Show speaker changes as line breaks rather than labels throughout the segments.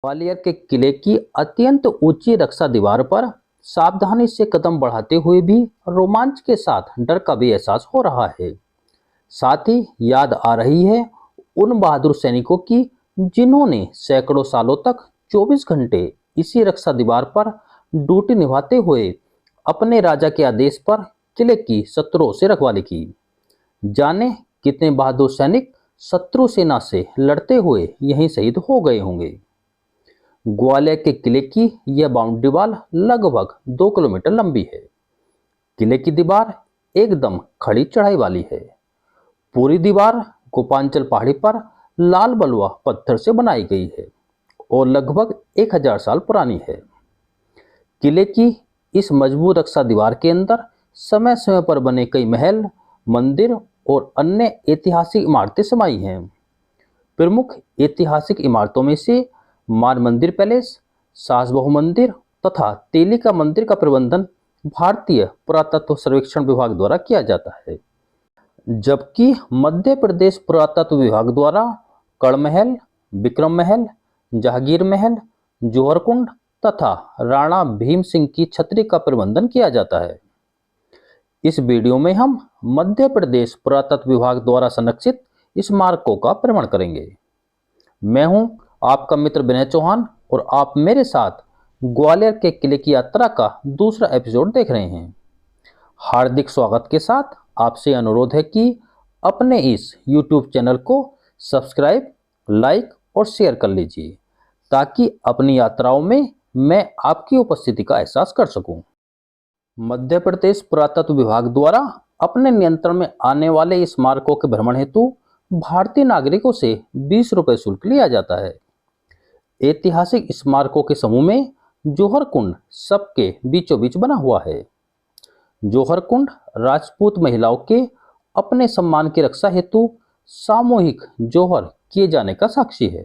ग्वालियर के किले की अत्यंत ऊंची रक्षा दीवार पर सावधानी से कदम बढ़ाते हुए भी रोमांच के साथ डर का भी एहसास हो रहा है। साथ ही याद आ रही है उन बहादुर सैनिकों की जिन्होंने सैकड़ों सालों तक 24 घंटे इसी रक्षा दीवार पर ड्यूटी निभाते हुए अपने राजा के आदेश पर किले की शत्रुओं से रखवाली की। जाने कितने बहादुर सैनिक शत्रु सेना से लड़ते हुए यहीं शहीद हो गए होंगे। ग्वालियर के किले की यह बाउंड्री वॉल लगभग 2 किलोमीटर लंबी है। किले की दीवार एकदम खड़ी चढ़ाई वाली है। पूरी दीवार गोपांचल पहाड़ी पर लाल बलुआ पत्थर से बनाई गई है और लगभग 1000 साल पुरानी है। किले की इस मजबूत रक्षा दीवार के अंदर समय समय पर बने कई महल, मंदिर और अन्य ऐतिहासिक इमारतें समाई हैं। प्रमुख ऐतिहासिक इमारतों में से मान मंदिर पैलेस, सास बहु मंदिर तथा तेलिका मंदिर का प्रबंधन भारतीय पुरातत्व सर्वेक्षण विभाग द्वारा किया जाता है, जबकि मध्य प्रदेश पुरातत्व विभाग द्वारा कर्ण महल, विक्रम महल, जहांगीर महल, जौहर कुंड तथा राणा भीम सिंह की छतरी का प्रबंधन किया जाता है। इस वीडियो में हम मध्य प्रदेश पुरातत्व विभाग द्वारा संरक्षित स्मारकों का भ्रमण करेंगे। मैं हूं आपका मित्र विनय चौहान और आप मेरे साथ ग्वालियर के किले की यात्रा का दूसरा एपिसोड देख रहे हैं। हार्दिक स्वागत के साथ आपसे अनुरोध है कि अपने इस YouTube चैनल को सब्सक्राइब, लाइक और शेयर कर लीजिए ताकि अपनी यात्राओं में मैं आपकी उपस्थिति का एहसास कर सकूं। मध्य प्रदेश पुरातत्व विभाग द्वारा अपने नियंत्रण में आने वाले स्मारकों के भ्रमण हेतु भारतीय नागरिकों से 20 रुपये शुल्क लिया जाता है। ऐतिहासिक स्मारकों के समूह में जौहर कुंड सबके बीचों बीच बना हुआ है। जौहर कुंड राजपूत महिलाओं के अपने सम्मान की रक्षा हेतु सामूहिक जौहर किए जाने का साक्षी है।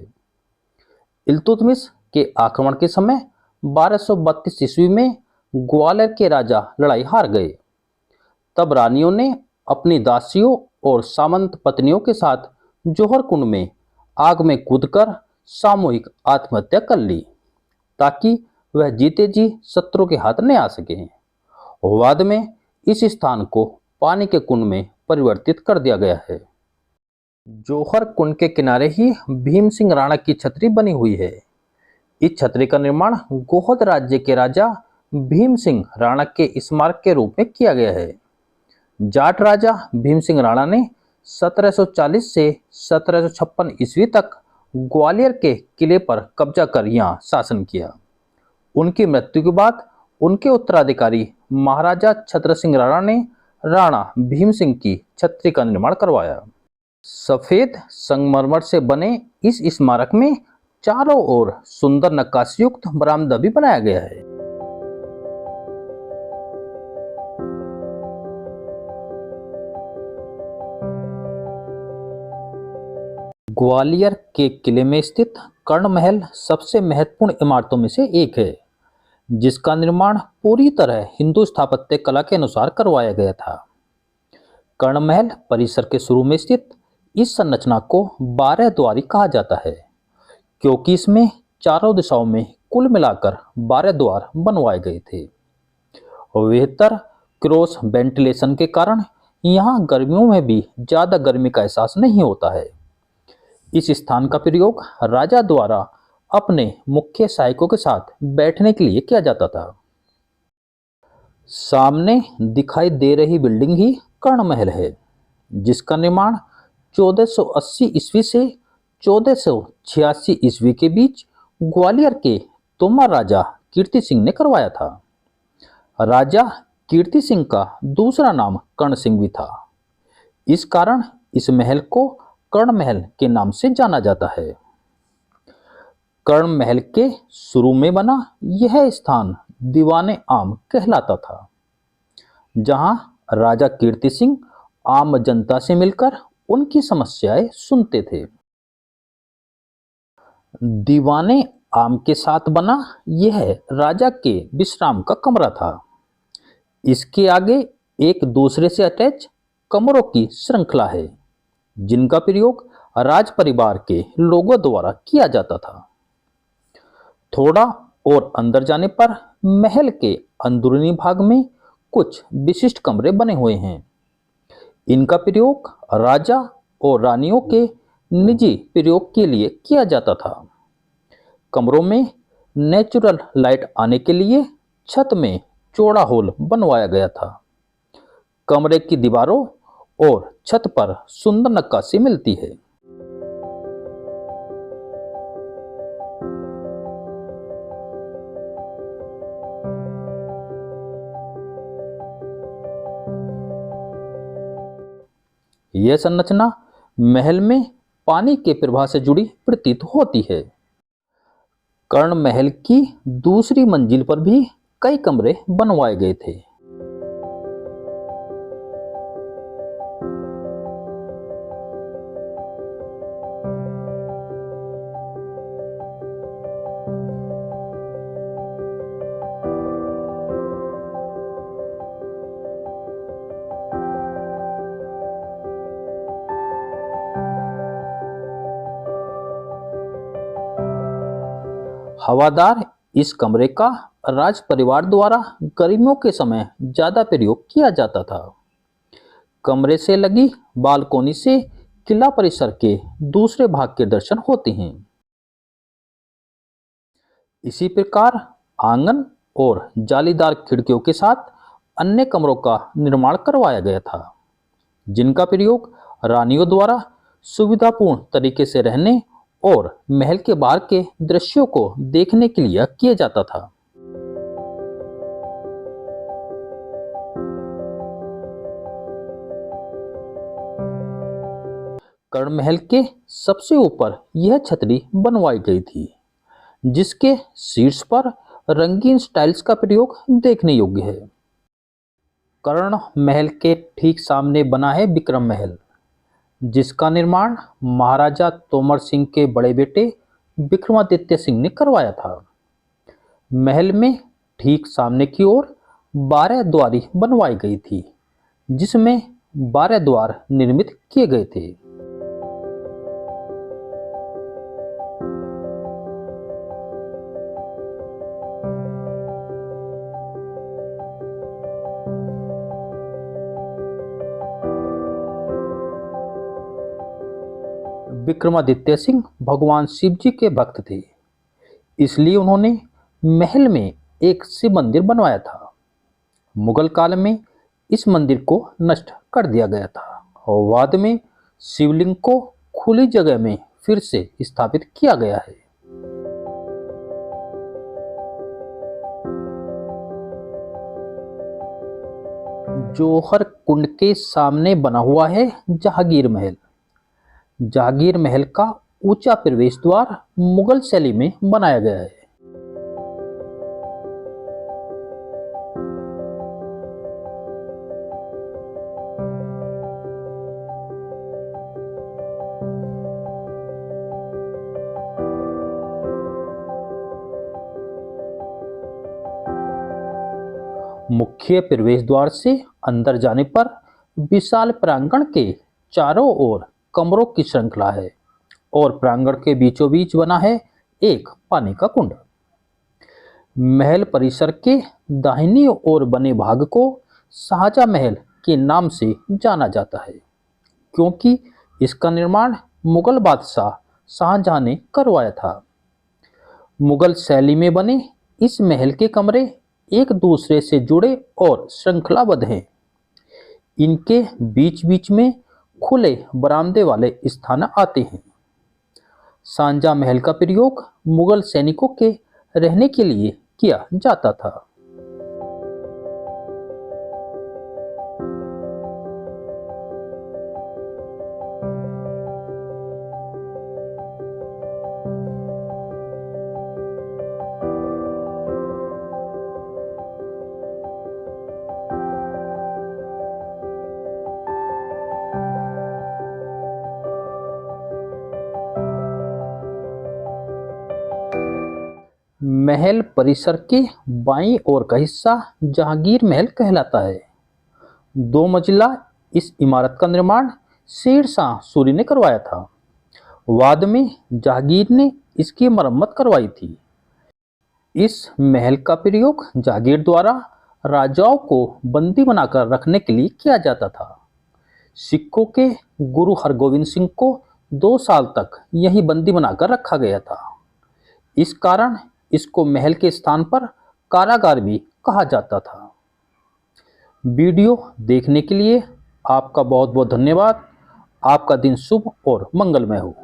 इल्तुतमिश के आक्रमण के समय 1232 ईस्वी में ग्वालियर के राजा लड़ाई हार गए। तब रानियों ने अपनी दासियों और सामंत पत्नियों के साथ जौहर कुंड में आग में कूदकर सामूहिक आत्महत्या कर ली ताकि वह जीते जी शत्रु के हाथ न आ सके। बाद में इस स्थान को पानी के कुंड में परिवर्तित कर दिया गया है। जौहर कुंड के किनारे ही भीम सिंह राणा की छतरी बनी हुई है। इस छतरी का निर्माण गोहद राज्य के राजा भीम सिंह राणा के स्मारक के रूप में किया गया है। जाट राजा भीम सिंह राणा ने 1740 से 1756 ईस्वी तक ग्वालियर के किले पर कब्जा कर यहाँ शासन किया। उनकी मृत्यु के बाद उनके उत्तराधिकारी महाराजा छत्र सिंह राणा ने राणा भीम सिंह की छतरी का निर्माण करवाया। सफेद संगमरमर से बने इस स्मारक में चारों ओर सुंदर नक्काशी युक्त बरामदा भी बनाया गया है। ग्वालियर के किले में स्थित कर्ण महल सबसे महत्वपूर्ण इमारतों में से एक है, जिसका निर्माण पूरी तरह हिंदू स्थापत्य कला के अनुसार करवाया गया था। कर्ण महल परिसर के शुरू में स्थित इस संरचना को 12 द्वारी कहा जाता है, क्योंकि इसमें चारों दिशाओं में कुल मिलाकर 12 द्वार बनवाए गए थे। बेहतर क्रॉस वेंटिलेशन के कारण यहाँ गर्मियों में भी ज्यादा गर्मी का एहसास नहीं होता है। इस स्थान का प्रयोग राजा द्वारा अपने मुख्य सहायकों के साथ बैठने के लिए किया जाता था। सामने दिखाई दे रही बिल्डिंग ही कर्ण महल है, जिसका निर्माण 1480 ईस्वी से 1486 ईस्वी के बीच ग्वालियर के तोमर राजा कीर्ति सिंह ने करवाया था। राजा कीर्ति सिंह का दूसरा नाम कर्ण सिंह भी था। इस कारण इस महल को कर्ण महल के नाम से जाना जाता है। कर्ण महल के शुरू में बना यह स्थान दीवाने आम कहलाता था, जहां राजा कीर्ति सिंह आम जनता से मिलकर उनकी समस्याएं सुनते थे। दीवाने आम के साथ बना यह राजा के विश्राम का कमरा था। इसके आगे एक दूसरे से अटैच कमरों की श्रृंखला है, जिनका प्रयोग राज परिवार के लोगों द्वारा किया जाता था। थोड़ा और अंदर जाने पर महल के अंदरूनी भाग में कुछ विशिष्ट कमरे बने हुए हैं। इनका प्रयोग राजा और रानियों के निजी प्रयोग के लिए किया जाता था। कमरों में नेचुरल लाइट आने के लिए छत में चौड़ा होल बनवाया गया था। कमरे की दीवारों और छत पर सुंदर नक्काशी मिलती है। यह संरचना महल में पानी के प्रवाह से जुड़ी प्रतीत होती है। कर्ण महल की दूसरी मंजिल पर भी कई कमरे बनवाए गए थे। हवादार इस कमरे का राज परिवार द्वारा गर्मियों के समय ज्यादा प्रयोग किया जाता था। कमरे से लगी बालकोनी से किला परिसर के दूसरे भाग के दर्शन होते हैं। इसी प्रकार आंगन और जालीदार खिड़कियों के साथ अन्य कमरों का निर्माण करवाया गया था, जिनका प्रयोग रानियों द्वारा सुविधापूर्ण तरीके से रहने और महल के बाहर के दृश्यों को देखने के लिए किया जाता था। कर्ण महल के सबसे ऊपर यह छतरी बनवाई गई थी, जिसके शीर्ष पर रंगीन टाइल्स का प्रयोग देखने योग्य है। कर्ण महल के ठीक सामने बना है विक्रम महल, जिसका निर्माण महाराजा तोमर सिंह के बड़े बेटे विक्रमादित्य सिंह ने करवाया था। महल में ठीक सामने की ओर 12 द्वारी बनवाई गई थी, जिसमें 12 द्वार निर्मित किए गए थे। विक्रमादित्य सिंह भगवान शिव जी के भक्त थे, इसलिए उन्होंने महल में एक शिव मंदिर बनवाया था। मुगल काल में इस मंदिर को नष्ट कर दिया गया था और बाद में शिवलिंग को खुली जगह में फिर से स्थापित किया गया है। जौहर कुंड के सामने बना हुआ है जहांगीर महल। जहांगीर महल का ऊंचा प्रवेश द्वार मुगल शैली में बनाया गया है। मुख्य प्रवेश द्वार से अंदर जाने पर विशाल प्रांगण के चारों ओर कमरों की श्रृंखला है और प्रांगण के बीचों बीच बना है एक पानी का कुंड। महल परिसर के दाहिनी ओर बने भाग को शाहजहां महल के नाम से जाना जाता है, क्योंकि इसका निर्माण मुगल बादशाह शाहजहां ने करवाया था। मुगल शैली में बने इस महल के कमरे एक दूसरे से जुड़े और श्रृंखलाबद्ध हैं। इनके बीच बीच में खुले बरामदे वाले स्थान आते हैं। शाहजहां महल का प्रयोग मुगल सैनिकों के रहने के लिए किया जाता था। महल परिसर के बाईं ओर का हिस्सा जहांगीर महल कहलाता है। 2 मंजिला इस इमारत का निर्माण शेर शाह सूरी ने करवाया था। बाद में जहांगीर ने इसकी मरम्मत करवाई थी। इस महल का प्रयोग जागीर द्वारा राजाओं को बंदी बनाकर रखने के लिए किया जाता था। सिखों के गुरु हरगोविंद सिंह को 2 साल तक यही बंदी बनाकर रखा गया था। इस कारण इसको महल के स्थान पर कारागार भी कहा जाता था। वीडियो देखने के लिए आपका बहुत बहुत धन्यवाद। आपका दिन शुभ और मंगलमय हो।